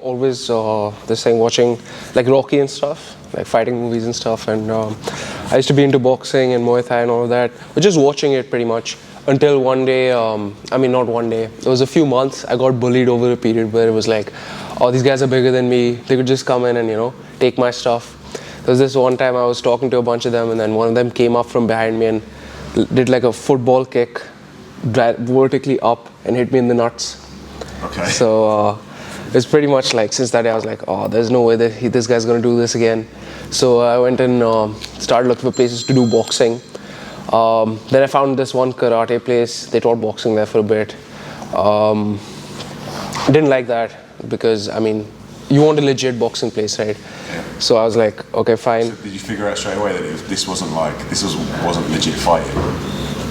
always this thing watching like Rocky and stuff, like fighting movies and stuff, and I used to be into boxing and Muay Thai and all of that, but just watching it pretty much until one day, I mean not one day, it was a few months, I got bullied over a period where it was like, oh, these guys are bigger than me, they could just come in and, you know, take my stuff. There was this one time I was talking to a bunch of them, and then one of them came up from behind me and did like a football kick vertically up and hit me in the nuts. Okay. So it's pretty much like, since that day I was like, oh, there's no way that this guy's gonna do this again. So I went and started looking for places to do boxing. Then I found this one karate place. They taught boxing there for a bit. Didn't like that because, I mean, you want a legit boxing place, right? Yeah. So I was like, okay, fine. So did you figure out straight away that this wasn't legit fighting?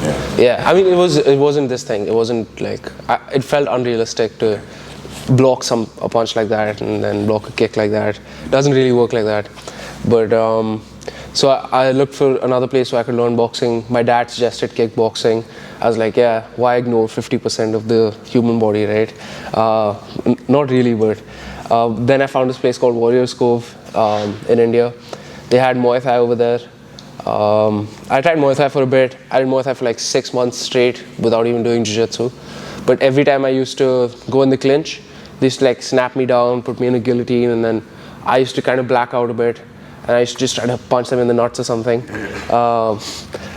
Yeah. Yeah, I mean, it wasn't this thing. It wasn't like, it felt unrealistic to block a punch like that and then block a kick like that. It doesn't really work like that. But so I looked for another place where I could learn boxing. My dad suggested kickboxing. I was like, yeah, why ignore 50% of the human body, right? Not really, but then I found this place called Warriors Cove in India. They had Muay Thai over there. I tried Muay Thai for a bit. I did Muay Thai for like 6 months straight without even doing Jiu-Jitsu. But every time I used to go in the clinch, they used to like snap me down, put me in a guillotine, and then I used to kind of black out a bit. And I used to just try to punch them in the nuts or something.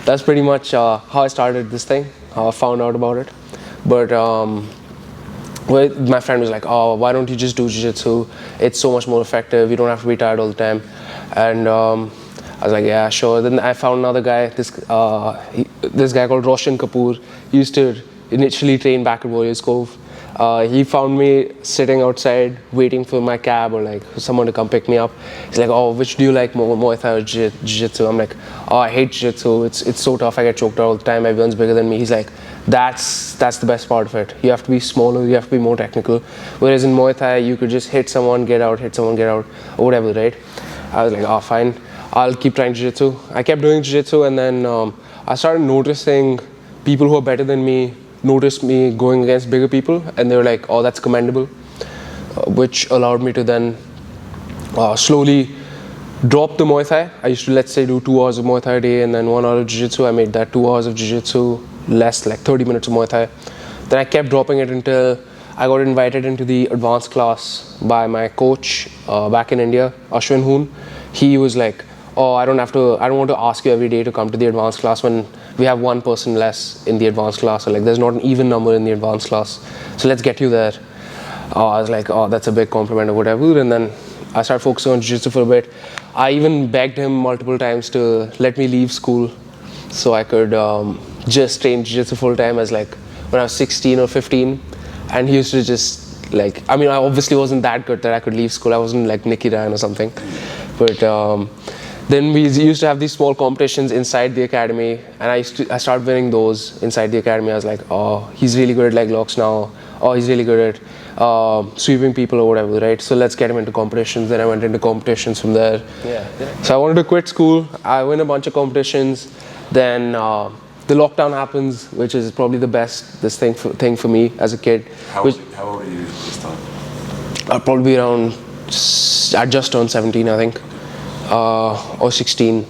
That's pretty much how I started this thing, how I found out about it. But my friend was like, oh, why don't you just do Jiu-Jitsu? It's so much more effective. You don't have to be tired all the time. And I was like, yeah, sure. Then I found another guy, this guy called Roshan Kapoor. He used to initially train back at Warriors Cove. He found me sitting outside waiting for my cab or like for someone to come pick me up. He's like, oh, which do you like more, Muay Thai or Jiu-Jitsu? I'm like, oh, I hate Jiu-Jitsu. It's so tough. I get choked out all the time. Everyone's bigger than me. He's like, that's the best part of it. You have to be smaller. You have to be more technical. Whereas in Muay Thai, you could just hit someone, get out, hit someone, get out, or whatever, right? I was like, oh, fine. I'll keep trying Jiu-Jitsu. I kept doing Jiu-Jitsu, and then I started noticing people who are better than me noticed me going against bigger people, and they were like, oh, that's commendable, which allowed me to then slowly drop the Muay Thai. I used to, let's say, do 2 hours of Muay Thai a day and then 1 hour of Jiu-Jitsu. I made that 2 hours of Jiu-Jitsu less, like 30 minutes of Muay Thai. Then I kept dropping it until I got invited into the advanced class by my coach back in India, Ashwin Hoon. He was like, oh, I don't want to ask you every day to come to the advanced class when we have one person less in the advanced class, or like there's not an even number in the advanced class. So let's get you there. I was like, oh, that's a big compliment or whatever. And then I started focusing on Jiu-Jitsu for a bit. I even begged him multiple times to let me leave school so I could just train Jiu-Jitsu full time as like when I was 16 or 15. And he used to just like, I mean, I obviously wasn't that good that I could leave school. I wasn't like Nicky Ryan or something. But then we used to have these small competitions inside the academy, and I started winning those inside the academy. I was like, oh, he's really good at leg locks now. Oh, he's really good at sweeping people or whatever, right? So let's get him into competitions. Then I went into competitions from there. Yeah. So I wanted to quit school. I win a bunch of competitions. Then the lockdown happens, which is probably the best thing for me as a kid. How old are you this time? I'll probably be around, I just turned 17, I think. Or 16,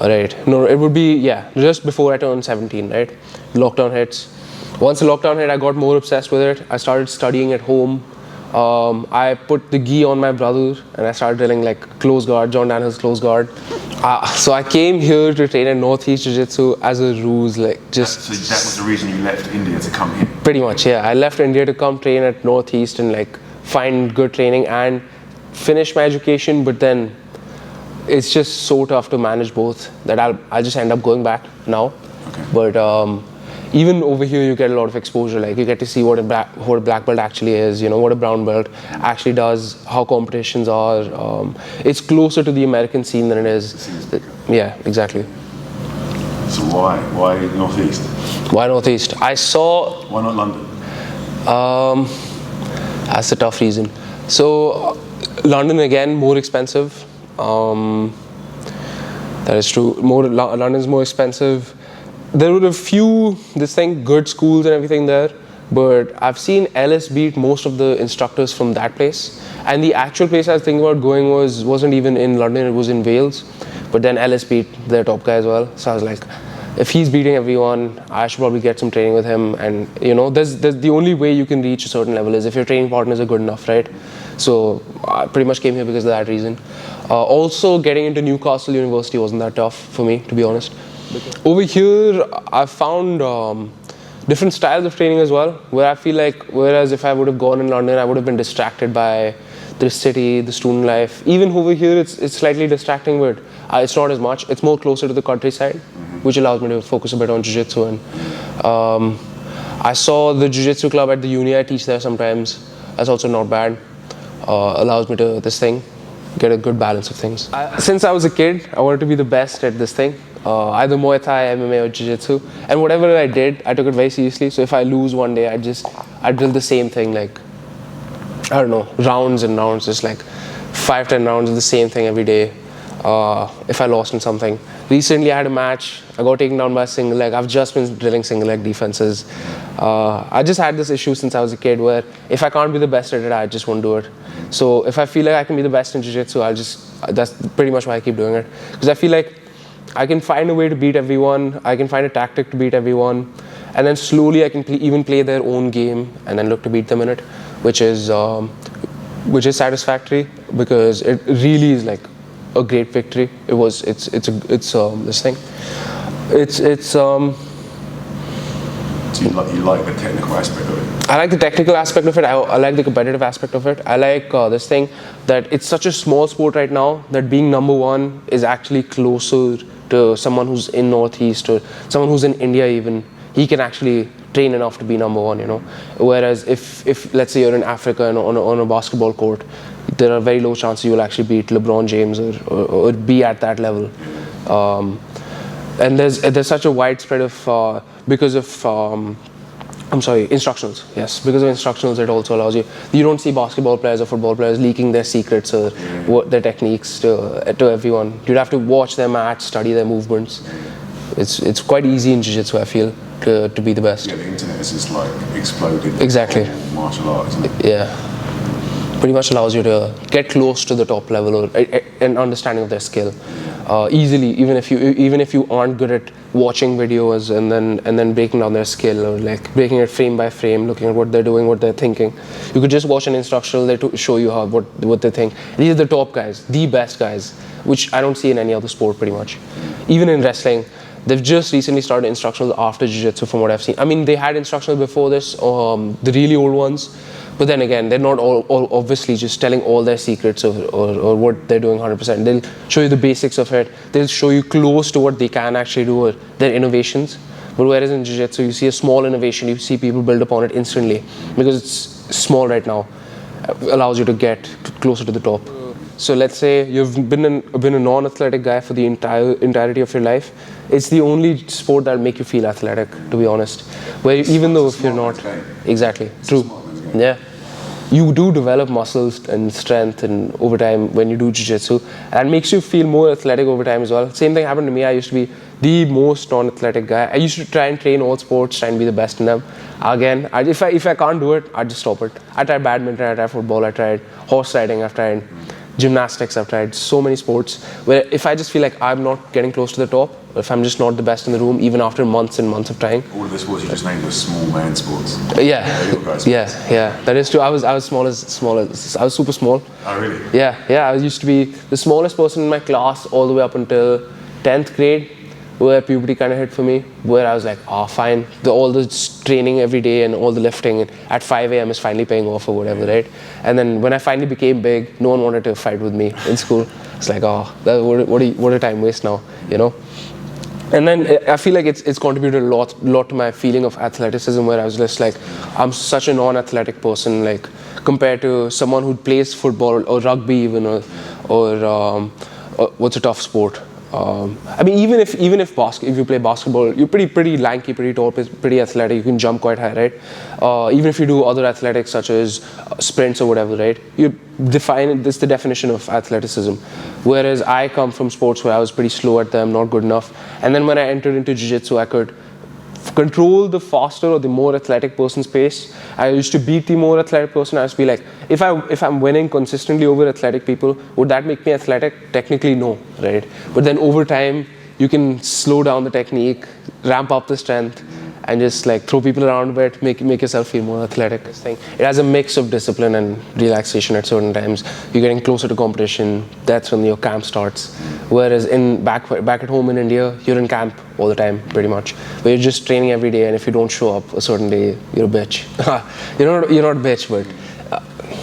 right? No, it would be, yeah, just before I turned 17, right? Lockdown hits. Once the lockdown hit, I got more obsessed with it. I started studying at home. I put the gi on my brother, and I started drilling like close guard, John Daniels close guard. So I came here to train at Northeast Jiu-Jitsu as a ruse, like just. So that was the reason you left India to come here? Pretty much, yeah. I left India to come train at Northeast and like find good training and finish my education, but then it's just so tough to manage both that I'll just end up going back now. Okay. But even over here, you get a lot of exposure. Like you get to see what a black belt actually is. You know what a brown belt actually does. How competitions are. It's closer to the American scene than it is. Yeah, exactly. So why Northeast? Why Northeast? I saw. Why not London? That's a tough reason. So London again, more expensive. That is true. London's more expensive. There were a few good schools and everything there, but I've seen LS beat most of the instructors from that place. And the actual place I was thinking about going wasn't even in London, it was in Wales. But then LS beat their top guy as well. So I was like, if he's beating everyone, I should probably get some training with him. And there's the only way you can reach a certain level is if your training partners are good enough, right? So I pretty much came here because of that reason. Also, getting into Newcastle University wasn't that tough for me, to be honest. Over here, I've found different styles of training as well, where I feel like, whereas if I would have gone in London, I would have been distracted by the city, the student life. Even over here, it's slightly distracting, but it's not as much. It's more closer to the countryside, which allows me to focus a bit on jiu-jitsu. And I saw the jiu-jitsu club at the uni. I teach there sometimes. That's also not bad. Allows me to get a good balance of things. Since I was a kid, I wanted to be the best at this thing. Either Muay Thai, MMA or Jiu-Jitsu. And whatever I did, I took it very seriously. So if I lose one day, I'd drill the same thing, like, I don't know, rounds and rounds, just like 5-10 rounds of the same thing every day. If I lost in something. Recently I had a match, I got taken down by a single leg. I've just been drilling single leg defenses. I just had this issue since I was a kid where if I can't be the best at it, I just won't do it. So if I feel like I can be the best in Jiu-Jitsu, that's pretty much why I keep doing it. Because I feel like I can find a way to beat everyone, I can find a tactic to beat everyone, and then slowly I can even play their own game and then look to beat them in it, which is satisfactory because it really is like a great victory. It's this thing. So you like the technical aspect of it? I like the technical aspect of it. I like the competitive aspect of it. I like this thing that it's such a small sport right now that being number one is actually closer to someone who's in Northeast or someone who's in India even. He can actually train enough to be number one, Whereas if let's say you're in Africa and on a basketball court, there are very low chances you'll actually beat LeBron James or be at that level. And there's such a widespread of because of instructionals. Yes, because of instructionals, it also allows you. You don't see basketball players or football players leaking their secrets or their techniques to everyone. You'd have to watch their match, study their movements. It's quite easy in Jiu-Jitsu, I feel, to be the best. Yeah, the internet is just like exploded. Exactly. Martial arts, isn't it? Yeah. Pretty much allows you to get close to the top level or an understanding of their skill easily, even if you aren't good at watching videos and then breaking down their skill or like breaking it frame by frame, looking at what they're doing, what they're thinking. You could just watch an instructional there to show you what they think. These are the top guys, the best guys, which I don't see in any other sport pretty much. Even in wrestling, they've just recently started instructional after Jiu-Jitsu from what I've seen. I mean, they had instructional before this, the really old ones. But then again, they're not all obviously just telling all their secrets or what they're doing 100%. They'll show you the basics of it. They'll show you close to what they can actually do or their innovations. But whereas in Jiu-Jitsu, you see a small innovation, you see people build upon it instantly because it's small right now. Allows you to get closer to the top. So let's say you've been a non-athletic guy for the entirety of your life. It's the only sport that'll make you feel athletic, to be honest. Where even though if you're not, exactly, true, yeah. You do develop muscles and strength and over time when you do Jiu-Jitsu, and makes you feel more athletic over time as well. Same thing happened to me. I used to be the most non-athletic guy. I used to try and train all sports, try and be the best in them. Again, if I can't do it, I just stop it. I tried badminton, I tried football, I tried horse riding, I've tried gymnastics, I've tried so many sports where if I just feel like I'm not getting close to the top, if I'm just not the best in the room, even after months and months of trying. All of the sports you just named were small man sports. Yeah, that is true. I was small as I was super small. Oh really? Yeah. I used to be the smallest person in my class all the way up until 10th grade, where puberty kind of hit for me, where I was like, fine, all the training every day and all the lifting at 5 a.m. is finally paying off or whatever, right? And then when I finally became big, no one wanted to fight with me in school. It's like, what a time waste now, And then I feel like it's contributed a lot to my feeling of athleticism, where I was just like, I'm such a non-athletic person, like compared to someone who plays football or rugby even, or what's a tough sport. I mean, even if you play basketball, you're pretty lanky, pretty tall, pretty athletic. You can jump quite high, right? Even if you do other athletics such as sprints or whatever, right? You define it. This is the definition of athleticism. Whereas I come from sports where I was pretty slow at them, not good enough. And then when I entered into Jiu-Jitsu, I could control the faster or the more athletic person's pace. I used to beat the more athletic person. I used to be like, if I'm winning consistently over athletic people, would that make me athletic? Technically, no, right? But then over time, you can slow down the technique, ramp up the strength, and just like throw people around a bit, make yourself feel more athletic. This thing, it has a mix of discipline and relaxation at certain times. You're getting closer to competition. That's when your camp starts. Whereas back at home in India, you're in camp all the time, pretty much. But you're just training every day, and if you don't show up a certain day, you're a bitch. you're not a bitch, but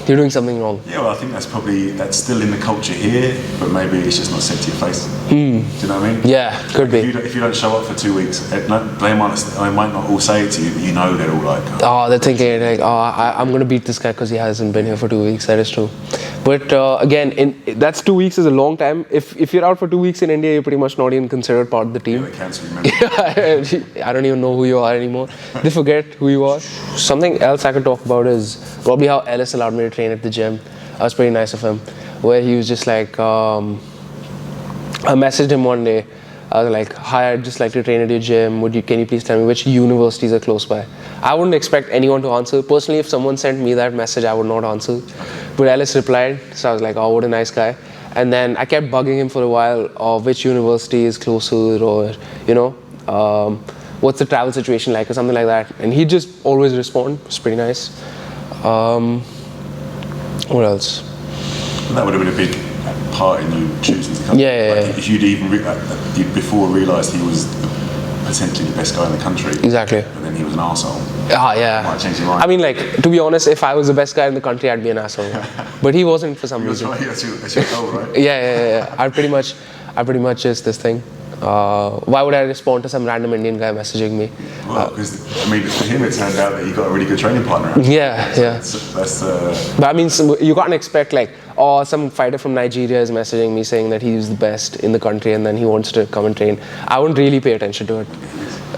you're doing something wrong. Yeah, well, I think that's still in the culture here, but maybe it's just not said to your face. Do you know what I mean? Yeah, could be. If you don't show up for 2 weeks, they might not all say it to you, but you know they're all like, oh, they're thinking like, I'm going to beat this guy because he hasn't been here for 2 weeks. That is true. But again, that's 2 weeks is a long time. If you're out for 2 weeks in India, you're pretty much not even considered part of the team. Yeah, they cancel you, I don't even know who you are anymore. They forget who you are. Something else I could talk about is probably how Ellis allowed me to train at the gym. That was pretty nice of him. Where he was just like, I messaged him one day. I was like, hi, I'd just like to train at your gym. Can you please tell me which universities are close by? I wouldn't expect anyone to answer. Personally, if someone sent me that message, I would not answer. But Ellis replied, so I was like, oh, what a nice guy. And then I kept bugging him for a while of which university is closer, or, what's the travel situation like, or something like that. And he'd just always respond. It's pretty nice. What else? That would have been a big part in you choosing to come. Yeah. If you'd even you'd before realised he was potentially the best guy in the country. Exactly. But then he was an arsehole. Yeah. Might change your mind. I mean, like, to be honest, if I was the best guy in the country, I'd be an asshole. But he wasn't for some reason. Right, that's your goal, right? Yeah. I pretty much just this thing. Why would I respond to some random Indian guy messaging me? Well, because for him it turned out that you got a really good training partner. Yeah. But I mean, you can't expect like, some fighter from Nigeria is messaging me saying that he's the best in the country and then he wants to come and train. I wouldn't really pay attention to it.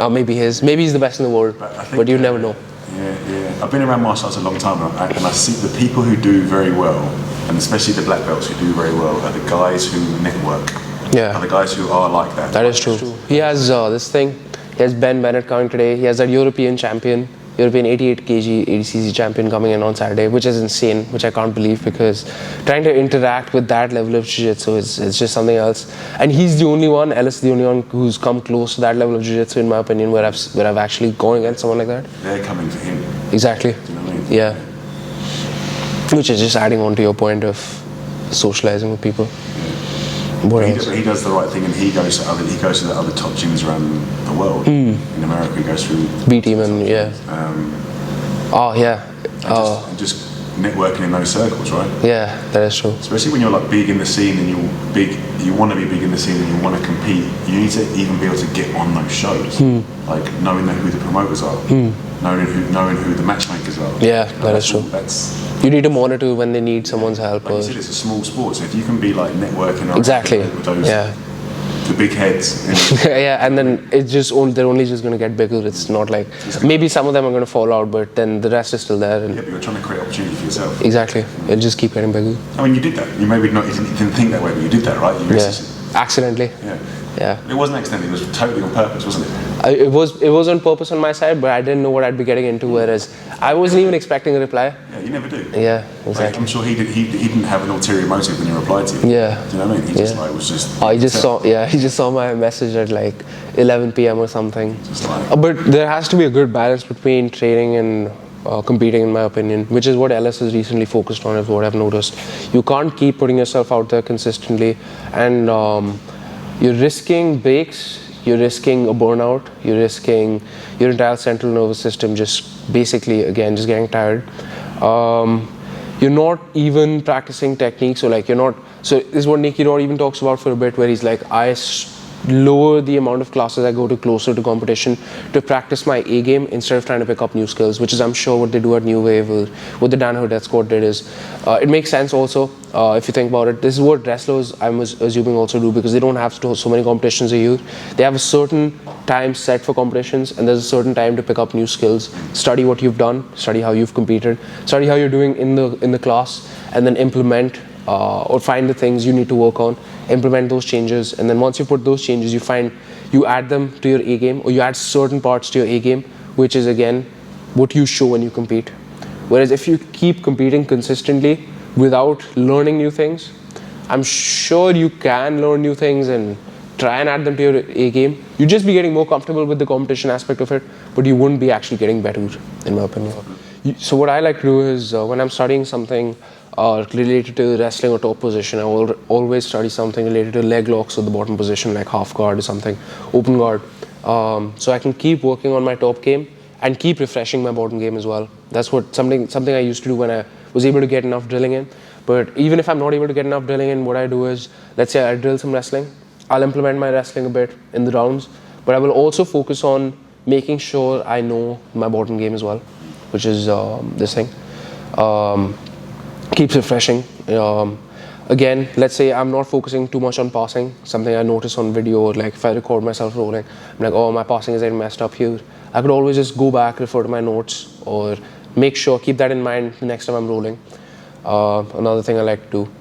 Maybe he's the best in the world, but you never know. Yeah. I've been around martial arts a long time, and I see the people who do very well, and especially the black belts who do very well, are the guys who network. Yeah. Are the guys who are like that. That is true. He has this thing. He has Ben Bennett coming today. He has that European 88 kg ADCC champion coming in on Saturday, which is insane, which I can't believe, because trying to interact with that level of jiu-jitsu is just something else. And he's the only one, Ellis, the only one who's come close to that level of jiu-jitsu, in my opinion, where I've actually gone against someone like that. They're coming for him. Exactly. Do you know what I mean? Yeah. Which is just adding on to your point of socializing with people. He does the right thing, and he goes to the other top gyms around the world. In America, he goes through B-team and and just networking in those circles, right? Yeah, that is true. Especially when you're like big in the scene and you want to be big in the scene and you want to compete. You need to even be able to get on those shows, like knowing who the promoters are, knowing who the matchmakers are. Yeah, that is true. You need to monitor when they need someone's help. Like you said, it's a small sport, so if you can be like networking exactly with those, the big heads. And then they're only just going to get bigger. It's not like, maybe some of them are going to fall out, but then the rest is still there. And but you're trying to create opportunity for yourself. Exactly. It'll just keep getting bigger. I mean, you did that. You maybe not. You didn't think that way, but you did that, right? Accidentally. Yeah. It wasn't accidentally. It was totally on purpose, wasn't it? It was on purpose on my side, but I didn't know what I'd be getting into. Whereas I wasn't even expecting a reply. Yeah, you never do. Yeah, exactly. Like, I'm sure he didn't have an ulterior motive when he replied to you. Yeah. Do you know what I mean? He just like was just. He just saw my message at like 11 p.m. or something. Just like. But there has to be a good balance between training and competing, in my opinion, which is what Ellis has recently focused on, is what I've noticed. You can't keep putting yourself out there consistently, and you're risking breaks, you're risking a burnout, you're risking your entire central nervous system just getting tired. You're not even practicing techniques, so this is what Nicky Rod even talks about for a bit, where he's like, I lower the amount of classes I go to closer to competition to practice my A game instead of trying to pick up new skills, which is, I'm sure, what they do at New Wave, or what the Danaher Death Squad did is. It makes sense also, if you think about it. This is what wrestlers, I'm assuming, also do, because they don't have so many competitions a year. They have a certain time set for competitions, and there's a certain time to pick up new skills, study what you've done, study how you've competed, study how you're doing in the class, and then implement or find the things you need to work on, implement those changes, and then once you put those changes, you add them to your A game, or you add certain parts to your A game, which is again what you show when you compete. Whereas if you keep competing consistently without learning new things, I'm sure you can learn new things and try and add them to your A game. You'd just be getting more comfortable with the competition aspect of it, but you wouldn't be actually getting better, in my opinion. So what I like to do is when I'm studying something related to wrestling or top position, I will always study something related to leg locks or the bottom position, like half guard or something, open guard. So I can keep working on my top game and keep refreshing my bottom game as well. That's something I used to do when I was able to get enough drilling in. But even if I'm not able to get enough drilling in, what I do is, let's say I drill some wrestling, I'll implement my wrestling a bit in the rounds, but I will also focus on making sure I know my bottom game as well, which is this thing. Keeps refreshing. Again, let's say I'm not focusing too much on passing, something I notice on video, or like if I record myself rolling, I'm like, oh, my passing is getting messed up here. I could always just go back, refer to my notes, or keep that in mind the next time I'm rolling. Another thing I like to do.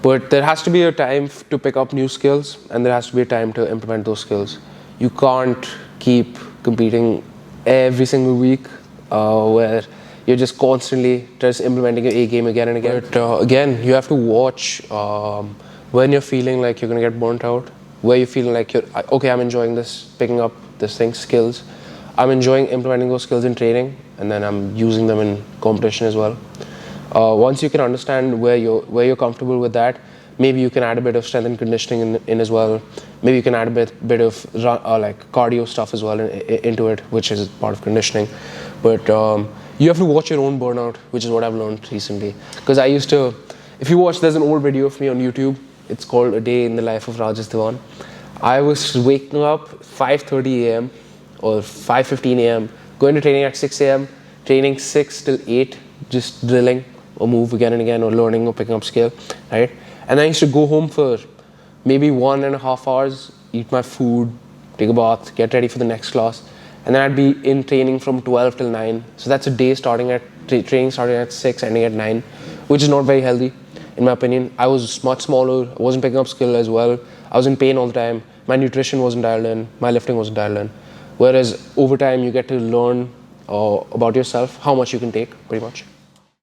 But there has to be a time to pick up new skills, and there has to be a time to implement those skills. You can't keep competing every single week where you're just constantly just implementing your A game again and again. But again, you have to watch when you're feeling like you're going to get burnt out, where you're feeling like okay, I'm enjoying this, picking up this thing, skills. I'm enjoying implementing those skills in training, and then I'm using them in competition as well. Once you can understand where you're comfortable with that, maybe you can add a bit of strength and conditioning in as well. Maybe you can add a bit of like cardio stuff as well into it, which is part of conditioning. But you have to watch your own burnout, which is what I've learned recently. Because I used to, if you watch, there's an old video of me on YouTube. It's called A Day in the Life of Raajus Dewan. I was waking up 5:30 a.m. or 5:15 a.m., going to training at 6 a.m., training 6 till 8, just drilling or move again and again, or learning or picking up skill, right? And I used to go home for maybe 1.5 hours, eat my food, take a bath, get ready for the next class, and then I'd be in training from 12 till 9. So that's a day training starting at 6, ending at 9, which is not very healthy, in my opinion. I was much smaller, I wasn't picking up skill as well, I was in pain all the time, my nutrition wasn't dialed in, my lifting wasn't dialed in. Whereas over time, you get to learn about yourself, how much you can take, pretty much.